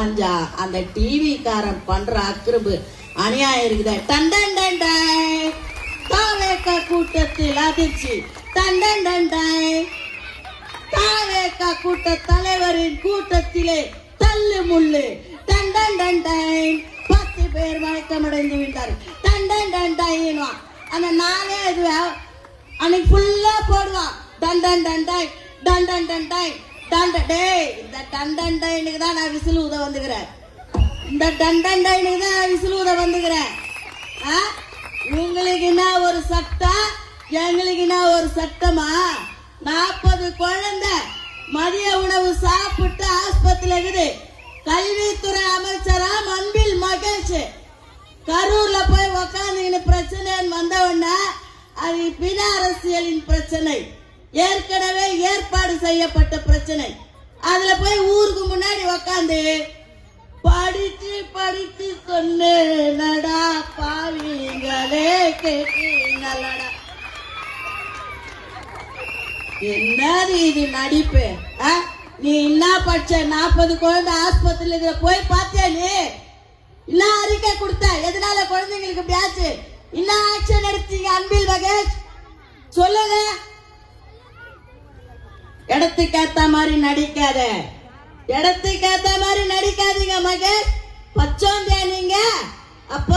பாஞ்சா அந்த டிவி காரன் பண்ற அக்கிரபு அநியாயம் இருக்குதா. டண்டன் டண்டாய் தாவேக்கா கூட்டத்தில் அதிர்ச்சி. டண்டன் டண்டாய் தாவேக்கா கூட்ட தலைவரின் கூட்டத்திலே தள்ளு முள்ளு. டண்டன் டண்டாய் 10 பேர் மயக்கமடைந்து விட்டார். டண்டன் டண்டாய் அந்த நாளே இது அன்னைக்கு ஃபுல்லா போடுவான். டண்டன் டண்டாய் டண்டன் டண்டாய் டேய் இந்த டண்டன் டைனுக்கு தான் நான் விசில் ஊத வந்துக்கிறேன். இந்த டண்டன் டைனுக்கு தான் நான் விசில் ஊத வந்துக்கிறேன். உங்களுக்கு என்ன ஒரு சட்டம், எங்களுக்கு என்ன ஒரு சட்டமா? 40 குழந்தை மதிய உணவு சாப்பிட்டு ஆஸ்பத்திரியில் இருக்குது. கல்வித்துறை அமைச்சரா அன்பில் மகேஷ் கரூர்ல போய் உக்காந்து பிரச்சனைன்னு வந்தவொடனே அது பின அரசியலின் பிரச்சனை, ஏற்கனவே ஏற்பாடு செய்யப்பட்ட பிரச்சனை. அதுல போய் ஊருக்கு முன்னாடி உக்காந்து படிச்சு படிச்சு சொன்னடா பாவிங்களே கேட்டீங்களடா. என்னது இது நடிப்பு? நீ என்ன படிச்ச? 40 குழந்தை ஆஸ்பத்திரியில போய் பார்த்தியா? நீ என்ன அறிக்கை கொடுத்த? எதனால குழந்தைங்களுக்கு இப்படி ஆச்சு? என்ன ஆக்ஷன் எடுத்தீங்க அன்பில் மகேஷ் சொல்லுங்க. இடத்துக்கு ஏத்த மாதிரி நடிக்காத, இடத்துக்கு ஏத்த மாதிரி நடிக்காதீங்க மகேஷ். பச்சோந்தியா நீங்க? அப்ப